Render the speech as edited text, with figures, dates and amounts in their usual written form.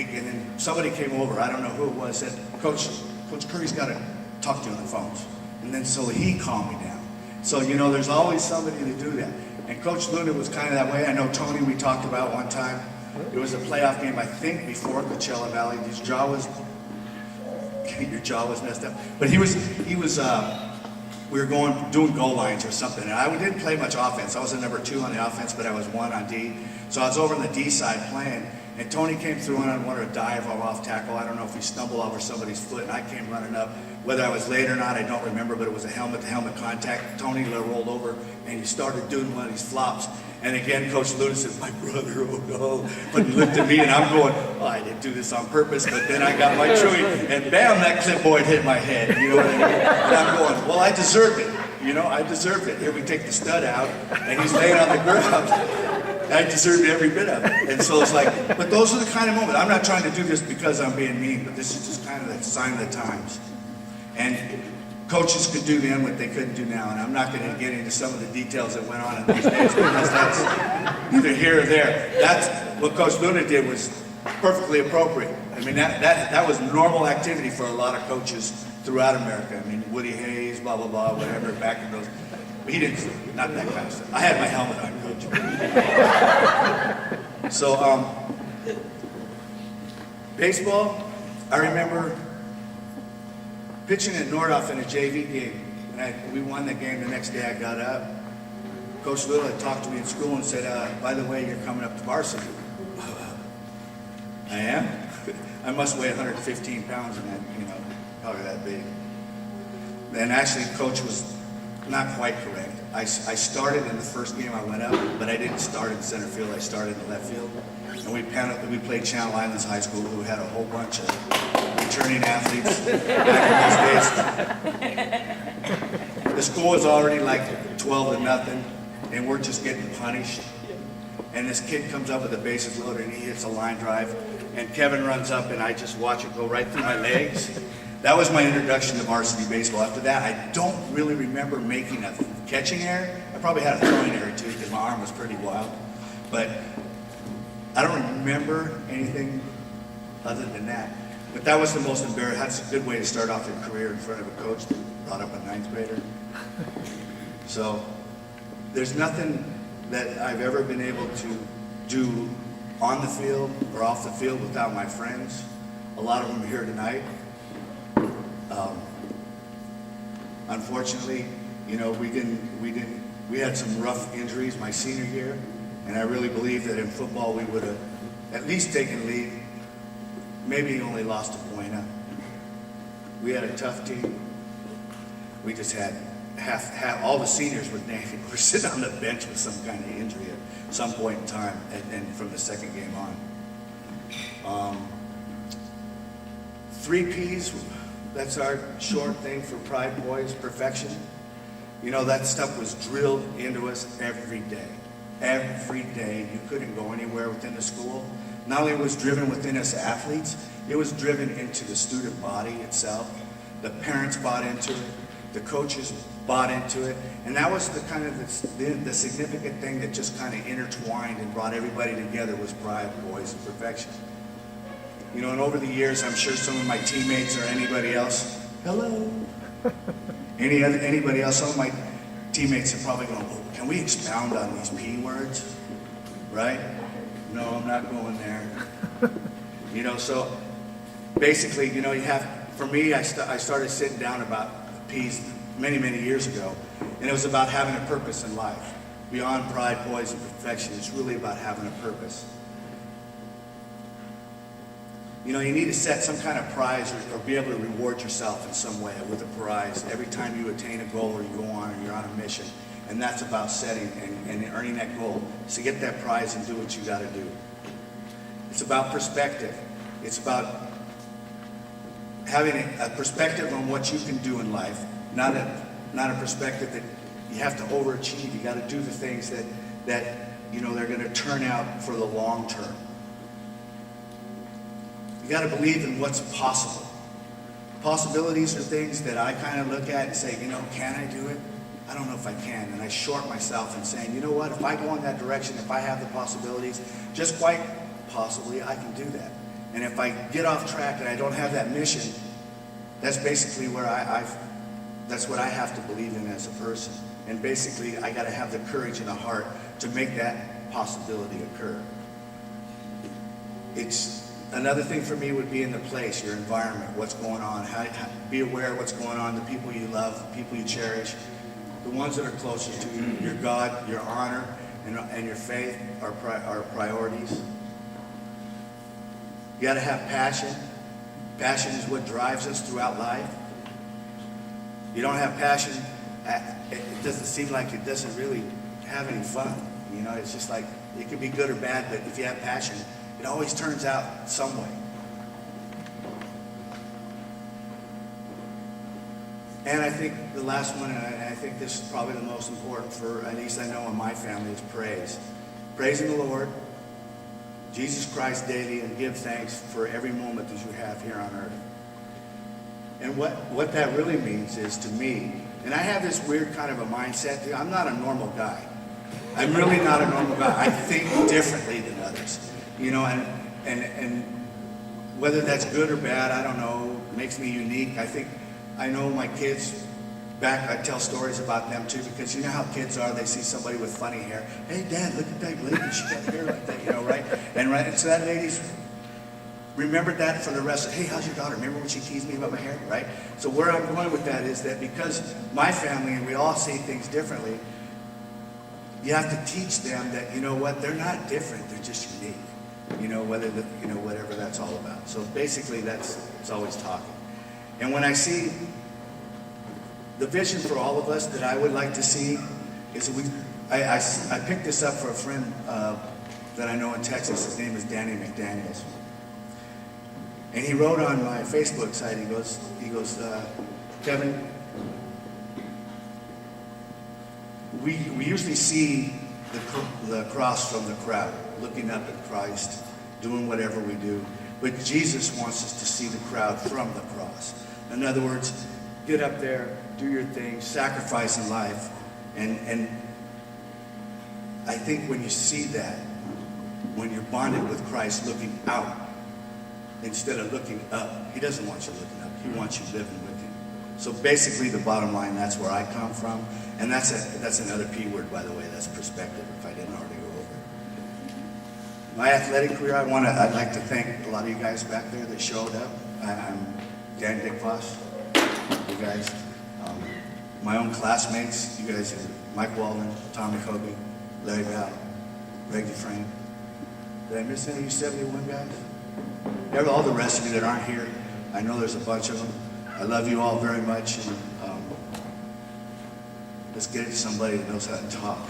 and then somebody came over, I don't know who it was, said, Coach Curry's got to talk to you on the phones. And then so he calmed me down. So, you know, there's always somebody to do that. And Coach Luna was kind of that way. I know Tony, we talked about one time. It was a playoff game, I think, before Coachella Valley. Your jaw was messed up. But we were doing goal lines or something. And I didn't play much offense. I was a number 2 on the offense, but I was 1 on D. So I was over on the D side playing. And Tony came through and I wanted to dive off tackle. I don't know if he stumbled over somebody's foot, and I came running up. Whether I was late or not, I don't remember, but it was a helmet-to-helmet contact. Tony rolled over, and he started doing one of these flops. And again, Coach Luna said, my brother, oh no. But he looked at me, and I'm going, oh, I didn't do this on purpose, but then I got my chewy, and bam, that clipboard hit my head, you know what I mean? And I'm going, well, I deserved it, you know, I deserved it. Here we take the stud out, and he's laying on the ground. I deserved every bit of it. And so it's like, but those are the kind of moments. I'm not trying to do this because I'm being mean, but this is just kind of the sign of the times. And coaches could do then what they couldn't do now. And I'm not going to get into some of the details that went on in those days because that's neither here or there. That's what Coach Luna did was perfectly appropriate. I mean, that was normal activity for a lot of coaches throughout America. I mean, Woody Hayes, blah, blah, blah, whatever, back in those. But he didn't, not that kind of stuff. I had my helmet on, Coach. So, baseball, I remember pitching at Nordhoff in a JV game. And we won the game. The next day I got up. Coach Lula talked to me in school and said, by the way, you're coming up to varsity. I am? I must weigh 115 pounds in that, you know, probably that big. And actually, Coach was not quite correct. I started in the first game I went up, but I didn't start in center field. I started in the left field. And we played Channel Islands High School, who had a whole bunch of returning athletes back in those days. The score was already like 12-0, and we're just getting punished. And this kid comes up with the bases loaded, and he hits a line drive. And Kevin runs up, and I just watch it go right through my legs. That was my introduction to varsity baseball. After that, I don't really remember making a catching error. I probably had a throwing error too, because my arm was pretty wild. But I don't remember anything other than that. But that was the most embarrassing. That's a good way to start off your career in front of a coach that brought up a 9th grader. So there's nothing that I've ever been able to do on the field or off the field without my friends. A lot of them are here tonight. Unfortunately, you know, we had some rough injuries my senior year, and I really believe that in football we would have at least taken lead. Maybe only lost a point. We had a tough team. We just had half all the seniors were sitting on the bench with some kind of injury at some point in time, and from the second game on. 3 Ps. That's our short thing for Pride Boys, perfection. You know, that stuff was drilled into us every day. Every day. You couldn't go anywhere within the school. Not only was driven within us athletes, it was driven into the student body itself. The parents bought into it. The coaches bought into it. And that was the kind of the significant thing that just kind of intertwined and brought everybody together was Pride Boys and perfection. You know, and over the years, I'm sure some of my teammates or anybody else, hello, anybody else, some of my teammates are probably going, oh, can we expound on these P words, right? No, I'm not going there. You know, so basically, you know, you have, for me, I started sitting down about P's many, many years ago, and it was about having a purpose in life. Beyond Pride, Boys, and perfection, it's really about having a purpose. You know, you need to set some kind of prize or be able to reward yourself in some way with a prize every time you attain a goal or you go on or you're on a mission. And that's about setting and earning that goal. So get that prize and do what you got to do. It's about perspective. It's about having a perspective on what you can do in life, not a perspective that you have to overachieve. You got to do the things that you know they're going to turn out for the long term. You got to believe in what's possible. Possibilities are things that I kind of look at and say, you know, can I do it? I don't know if I can. And I short myself in saying, you know what, if I go in that direction, if I have the possibilities, just quite possibly I can do that. And if I get off track and I don't have that mission, that's basically where that's what I have to believe in as a person. And basically, I got to have the courage and the heart to make that possibility occur. It's another thing for me would be in the place, your environment, what's going on. Be aware of what's going on, the people you love, the people you cherish, the ones that are closest to you, your God, your honor, and your faith are priorities. You got to have passion. Passion is what drives us throughout life. You don't have passion, it doesn't seem like it doesn't really have any fun. You know, it's just like, it could be good or bad, but if you have passion, it always turns out some way. And I think the last one, and I think this is probably the most important for, at least I know in my family, is praise. Praising the Lord, Jesus Christ daily, and give thanks for every moment that you have here on earth. And what that really means is, to me, and I have this weird kind of a mindset, I'm not a normal guy. I'm really not a normal guy. I think differently than others. You know, and whether that's good or bad, I don't know, makes me unique. I know my kids, I tell stories about them too, because you know how kids are, they see somebody with funny hair. Hey Dad, look at that lady, she got hair like that, you know, right? And so that lady's remembered that for the rest of, hey, how's your daughter? Remember when she teased me about my hair, right? So where I'm going with that is that because my family, and we all see things differently, you have to teach them that, you know what, they're not different, they're just unique. You know, whatever that's all about. So basically it's always talking. And when I see the vision for all of us that I would like to see is that I picked this up for a friend that I know in Texas. His name is Danny McDaniels. And he wrote on my Facebook site, he goes, Kevin, we usually see the cross from the crowd, looking up at Christ, doing whatever we do. But Jesus wants us to see the crowd from the cross. In other words, get up there, do your thing, sacrifice in life. And I think when you see that, when you're bonded with Christ looking out instead of looking up, he doesn't want you looking up, he wants you living with him. So basically the bottom line, that's where I come from. And that's another P word, by the way, that's perspective, if I didn't already go over it. My athletic career, I'd like to thank a lot of you guys back there that showed up. I'm Dan Dickfoss, you guys. My own classmates, you guys, Mike Walden, Tommy Kobe, Larry Val, Greg Dufresne. Did I miss any of you 71 guys? All the rest of you that aren't here, I know there's a bunch of them. I love you all very much, and let's get it to somebody that knows how to talk.